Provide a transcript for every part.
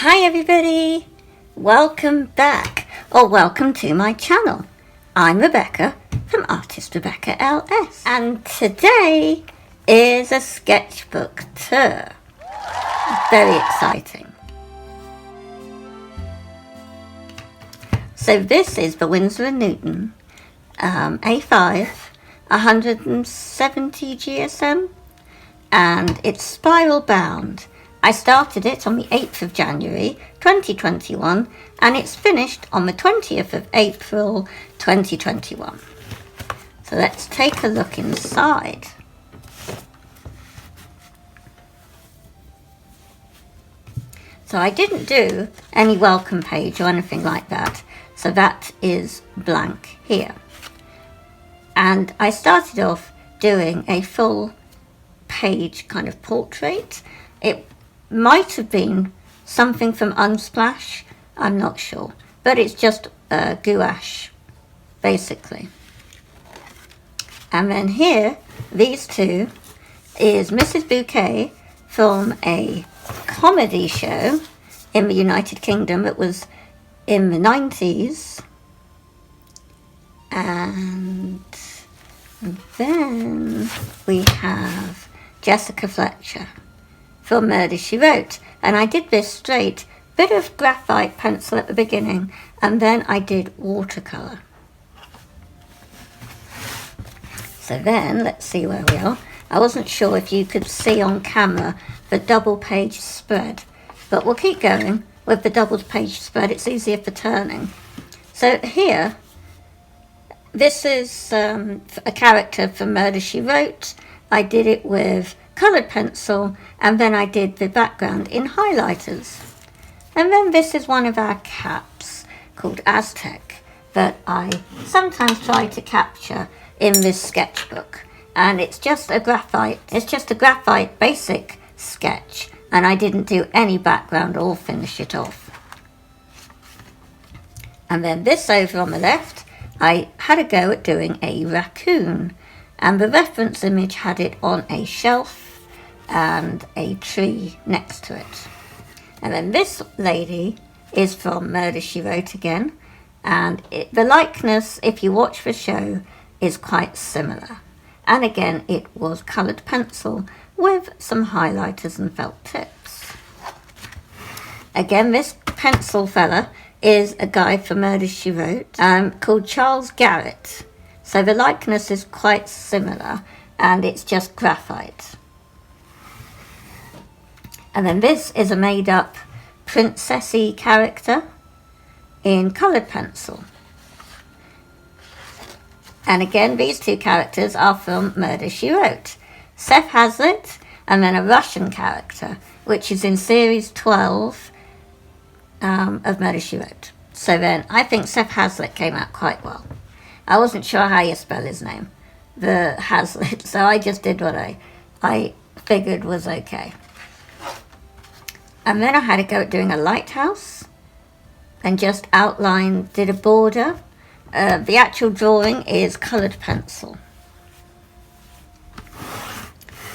Hi everybody, welcome back, or welcome to my channel. I'm Rebecca from ArtistRebeccaLS, and today is a sketchbook tour. Very exciting. So this is the Winsor & Newton A5 170 GSM, and it's spiral bound. I started it on the 8th of January 2021 and it's finished on the 20th of April 2021. So let's take a look inside. So I didn't do any welcome page or anything like that, so that is blank here. And I started off doing a full page kind of portrait. It might have been something from Unsplash, I'm not sure, but it's just gouache basically. And then here, these two is Mrs. Bouquet from a comedy show in the United Kingdom. It was in the 90s. And then we have Jessica Fletcher from Murder, She Wrote. And I did this straight, bit of graphite pencil at the beginning, and then I did watercolor. So then, let's see where we are. I wasn't sure if you could see on camera the double page spread, but we'll keep going with the double page spread. It's easier for turning. So here, this is a character from Murder, She Wrote. I did it with coloured pencil, and then I did the background in highlighters. And then this is one of our caps called Aztec that I sometimes try to capture in this sketchbook. And it's just a graphite basic sketch, and I didn't do any background or finish it off. And then this over on the left, I had a go at doing a raccoon, and the reference image had it on a shelf and a tree next to it. And then this lady is from Murder, She Wrote again, and the likeness, if you watch the show, is quite similar. And again, it was coloured pencil with some highlighters and felt tips. Again, this pencil fella is a guy from Murder, She Wrote called Charles Garrett. So the likeness is quite similar, and it's just graphite. And then this is a made-up princessy character in coloured pencil. And again, these two characters are from Murder, She Wrote. Seth Hazlitt, and then a Russian character, which is in series 12 of Murder, She Wrote. So then, I think Seth Hazlitt came out quite well. I wasn't sure how you spell his name, the Hazlitt, so I just did what I figured was okay. And then I had to go at doing a lighthouse and just did a border. The actual drawing is coloured pencil.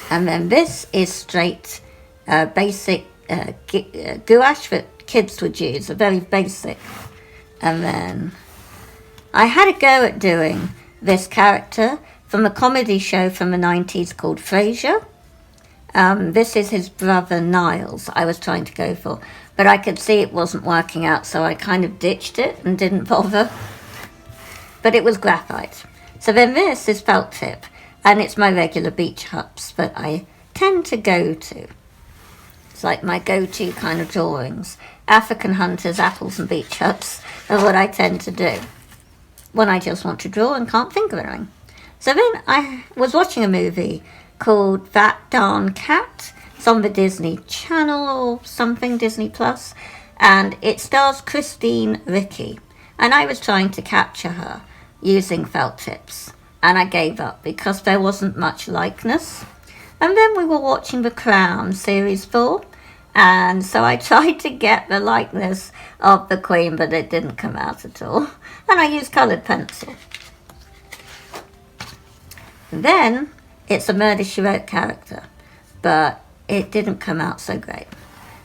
And then this is straight basic gouache that kids would use, a very basic. And then I had a go at doing this character from a comedy show from the 90s called Frasier. This is his brother Niles I was trying to go for, but I could see it wasn't working out, so I kind of ditched it and didn't bother. But it was graphite. So then this is felt tip, and it's my regular beach huts that I tend to go to. It's like my go-to kind of drawings. African hunters, apples and beach huts are what I tend to do when I just want to draw and can't think of anything. So then I was watching a movie called That Darn Cat. It's on the Disney Channel or something, Disney Plus, and it stars Christine Ricci. And I was trying to capture her using felt tips, and I gave up because there wasn't much likeness. And then we were watching The Crown series 4, and so I tried to get the likeness of the Queen, but it didn't come out at all. And I used coloured pencil. Then it's a Murder, She Wrote character, but it didn't come out so great.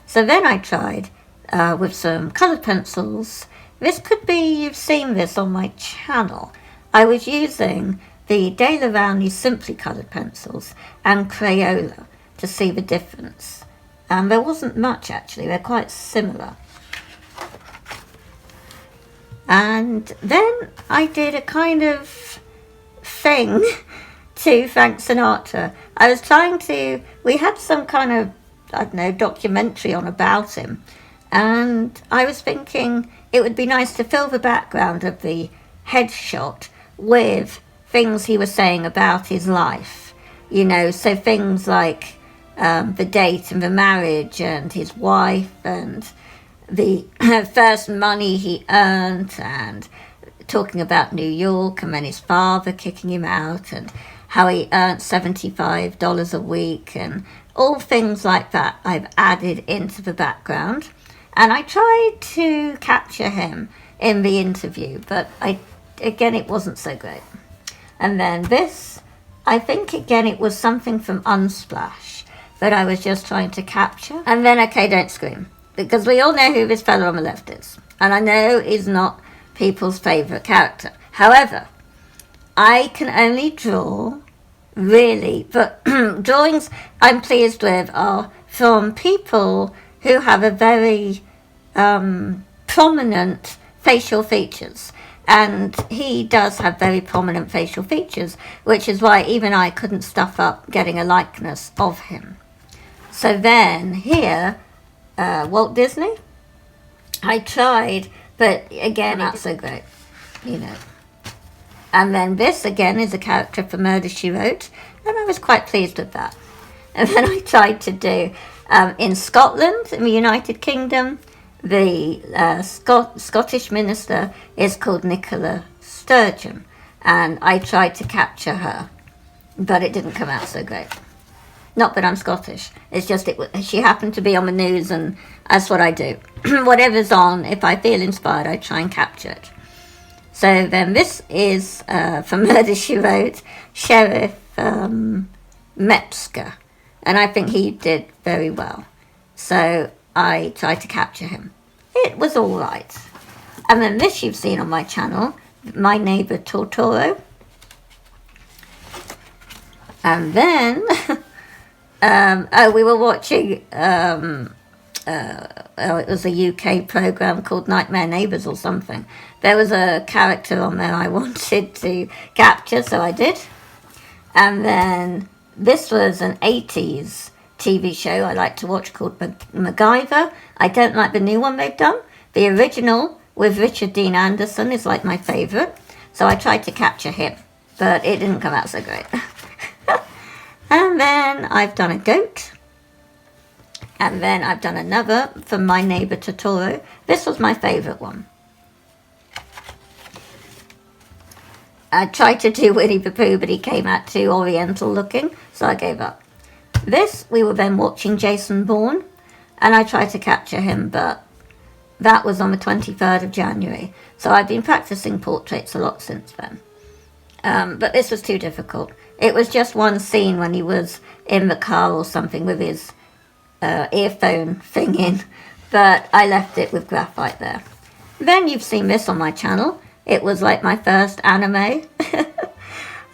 So then I tried with some coloured pencils. This could be, you've seen this on my channel. I was using the Daler Rowney Simply Coloured pencils and Crayola to see the difference. And there wasn't much actually, they're quite similar. And then I did a kind of thing to Frank Sinatra. I was trying to, we had some kind of, I don't know, documentary on about him. And I was thinking it would be nice to fill the background of the headshot with things he was saying about his life. You know, so things like the date and the marriage and his wife and the first money he earned, and talking about New York and then his father kicking him out and how he earned $75 a week and all things like that I've added into the background. And I tried to capture him in the interview, but again it wasn't so great. And then this, I think again it was something from Unsplash that I was just trying to capture. And then, okay, don't scream, because we all know who this fellow on the left is. And I know he's not people's favourite character. However, I can only draw, really, but drawings I'm pleased with are from people who have a very prominent facial features. And he does have very prominent facial features, which is why even I couldn't stuff up getting a likeness of him. So then here, Walt Disney, I tried, but again, not so great, you know. And then this again is a character for Murder, She Wrote, and I was quite pleased with that. And then I tried to do, in Scotland, in the United Kingdom, the Scottish minister is called Nicola Sturgeon, and I tried to capture her, but it didn't come out so great. Not that I'm Scottish, it's just she happened to be on the news, and that's what I do. Whatever's on, if I feel inspired, I try and capture it. So then this is, for Murder, She Wrote, Sheriff Metzger, and I think he did very well. So I tried to capture him. It was all right. And then this you've seen on my channel, My Neighbour Totoro. And then, we were watching, it was a UK programme called Nightmare Neighbours or something. There was a character on there I wanted to capture, so I did. And then this was an 80s TV show I like to watch called MacGyver. I don't like the new one they've done. The original with Richard Dean Anderson is like my favourite. So I tried to capture him, but it didn't come out so great. And then I've done a goat. And then I've done another from My Neighbour Totoro. This was my favourite one. I tried to do Winnie the Pooh, but he came out too oriental looking, so I gave up. This, we were then watching Jason Bourne, and I tried to capture him, but that was on the 23rd of January. So I've been practicing portraits a lot since then. But this was too difficult. It was just one scene when he was in the car or something with his earphone thing in, but I left it with graphite there. Then you've seen this on my channel. It was like my first anime. I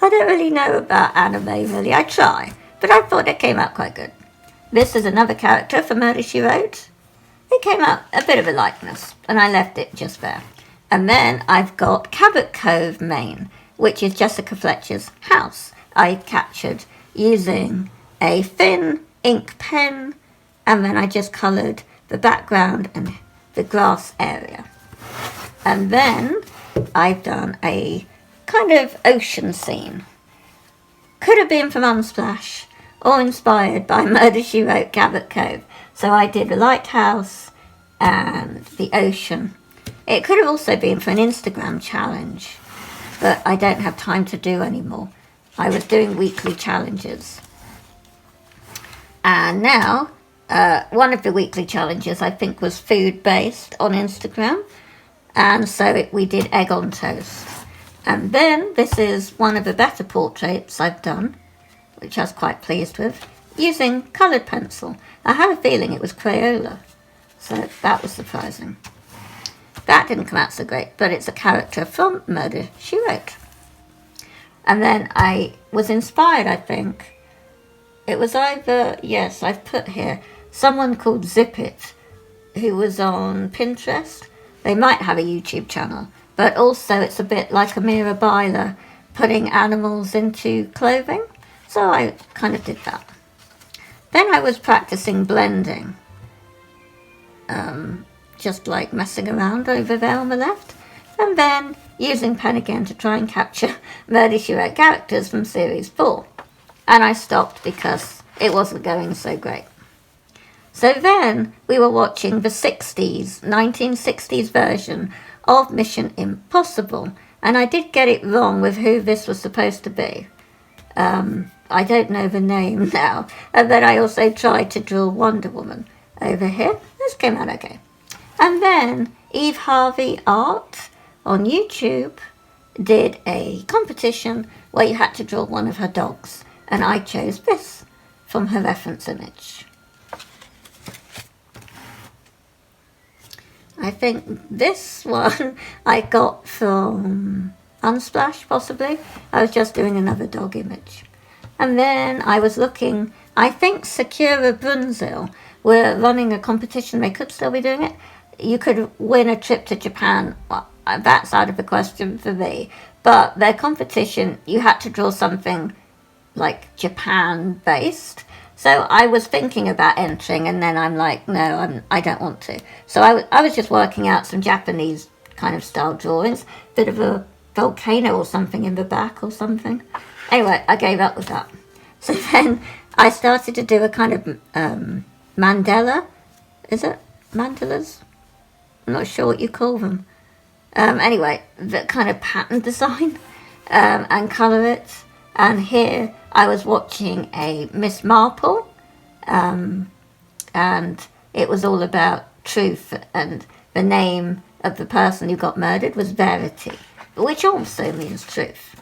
don't really know about anime, really. I try, but I thought it came out quite good. This is another character for Murder, She Wrote. It came out a bit of a likeness, and I left it just there. And then I've got Cabot Cove, Maine, which is Jessica Fletcher's house. I captured using a thin ink pen, and then I just coloured the background and the grass area. And then I've done a kind of ocean scene. Could have been from Unsplash or inspired by Murder, She Wrote, Cabot Cove. So I did the lighthouse and the ocean. It could have also been for an Instagram challenge, but I don't have time to do anymore. I was doing weekly challenges. And now, one of the weekly challenges I think was food-based on Instagram. And so we did egg on toast. And then this is one of the better portraits I've done, which I was quite pleased with, using coloured pencil. I had a feeling it was Crayola, So that was surprising. That didn't come out so great, but it's a character from Murder, She Wrote. And then I was inspired, I think. It was either, yes, I've put here, someone called Zip It, who was on Pinterest. They might have a YouTube channel, but also it's a bit like Amira Byler, putting animals into clothing. So I kind of did that. Then I was practicing blending. Just like messing around over there on the left. And then using pen again to try and capture Murder, She Wrote characters from Series 4. And I stopped because it wasn't going so great. So then we were watching the 1960s version of Mission Impossible. And I did get it wrong with who this was supposed to be. I don't know the name now. And then I also tried to draw Wonder Woman over here. This came out okay. And then Eve Harvey Art on YouTube did a competition where you had to draw one of her dogs. And I chose this from her reference image. I think this one I got from Unsplash, possibly. I was just doing another dog image. And then I was looking, I think Sakura Brunzil were running a competition. They could still be doing it. You could win a trip to Japan. Well, that's out of the question for me. But their competition, you had to draw something like Japan-based. So I was thinking about entering, and then I'm like, no, I don't want to. So I was just working out some Japanese kind of style drawings. Bit of a volcano or something in the back or something. Anyway, I gave up with that. So then I started to do a kind of mandala. Is it? Mandalas? I'm not sure what you call them. Anyway, the kind of pattern design and colour it. And here I was watching a Miss Marple, and it was all about truth, and the name of the person who got murdered was Verity, which also means truth.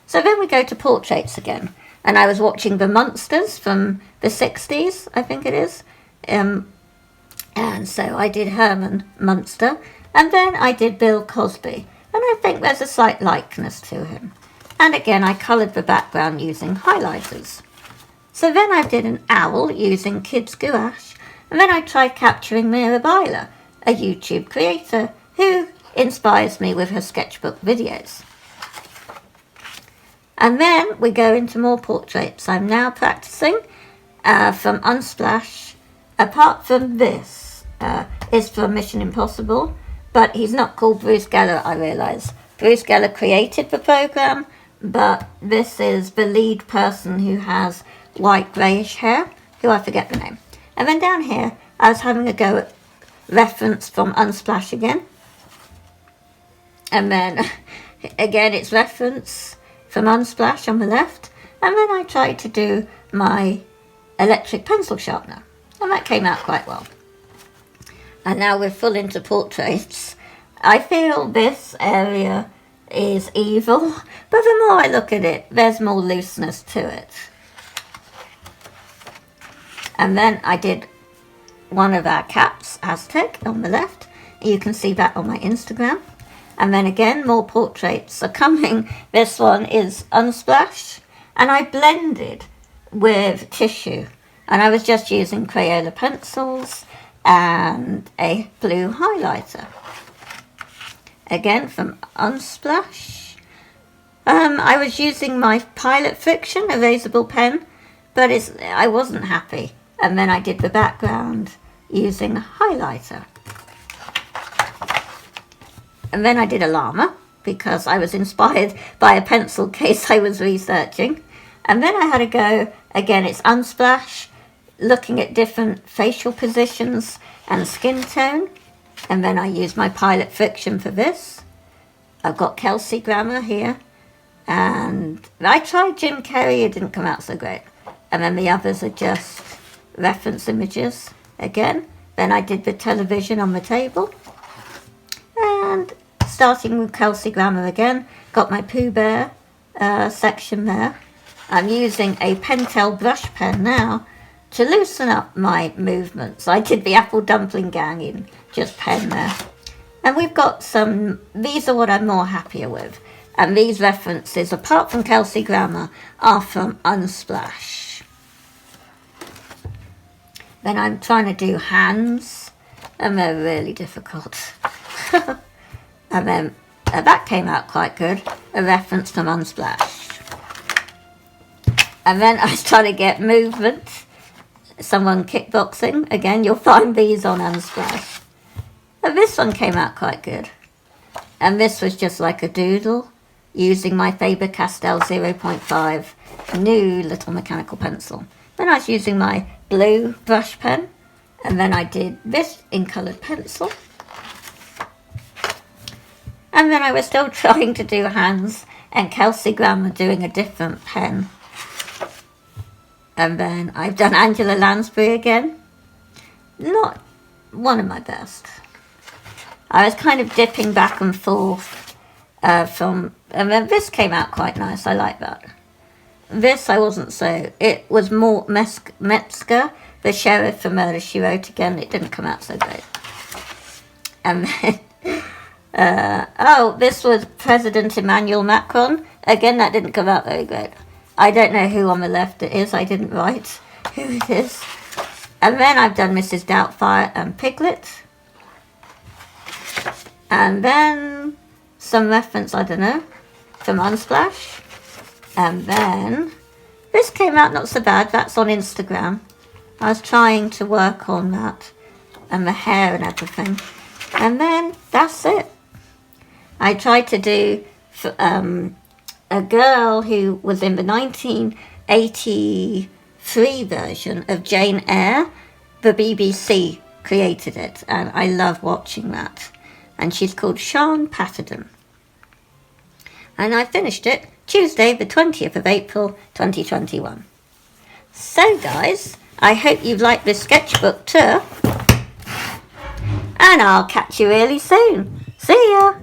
So then we go to portraits again, and I was watching the Monsters from the 60s, I think it is. And so I did Herman Munster, and then I did Bill Cosby, and I think there's a slight likeness to him. And again, I coloured the background using highlighters. So then I did an owl using kids gouache, and then I tried capturing Mira Byler, a YouTube creator who inspires me with her sketchbook videos. And then we go into more portraits. I'm now practicing from Unsplash. Apart from this, is from Mission Impossible, but he's not called Bruce Geller, I realise. Bruce Geller created the program, but this is the lead person who has white greyish hair, who I forget the name. And then down here, I was having a go at reference from Unsplash again. And then, again, it's reference from Unsplash on the left. And then I tried to do my electric pencil sharpener. And that came out quite well. And now we're full into portraits. I feel this area is evil, but the more I look at it, there's more looseness to it. And then I did one of our cats, Aztec, on the left. You can see that on my Instagram. And then again, more portraits are coming. This one is Unsplash, and I blended with tissue. And I was just using Crayola pencils and a blue highlighter. Again, from Unsplash. I was using my Pilot Fiction erasable pen, but I wasn't happy. And then I did the background using a highlighter. And then I did a llama, because I was inspired by a pencil case I was researching. And then I had a go, again, it's Unsplash, looking at different facial positions and skin tone. And then I used my Pilot Fiction for this. I've got Kelsey Grammer here. And I tried Jim Carrey, it didn't come out so great. And then the others are just reference images again. Then I did the television on the table. And starting with Kelsey Grammer again, got my Pooh Bear section there. I'm using a Pentel brush pen now, to loosen up my movements, I did the apple dumpling gang in just pen there. And we've got some, these are what I'm more happier with. And these references, apart from Kelsey Grammer, are from Unsplash. Then I'm trying to do hands, and they're really difficult. And then that came out quite good, a reference from Unsplash. And then I was trying to get movement, someone kickboxing. Again, you'll find these on Unsplash. And this one came out quite good. And this was just like a doodle, using my Faber-Castell 0.5 new little mechanical pencil. Then I was using my blue brush pen, and then I did this in coloured pencil. And then I was still trying to do hands, and Kelsey Grammer doing a different pen. And then I've done Angela Lansbury again. Not one of my best. I was kind of dipping back and forth and then this came out quite nice. I like that. This I wasn't so, it was more Metzger, the sheriff for Murder, She Wrote again. It didn't come out so great. And then, oh, this was President Emmanuel Macron. Again, that didn't come out very great. I don't know who on the left it is. I didn't write who it is. And then I've done Mrs. Doubtfire and Piglet. And then some reference, I don't know, from Unsplash. And then this came out not so bad. That's on Instagram. I was trying to work on that and the hair and everything. And then that's it. I tried to do a girl who was in the 1983 version of Jane Eyre. The BBC created it, and I love watching that. And she's called Sian Patterson. And I finished it Tuesday, the 20th of April, 2021. So, guys, I hope you've liked this sketchbook tour. And I'll catch you really soon. See ya!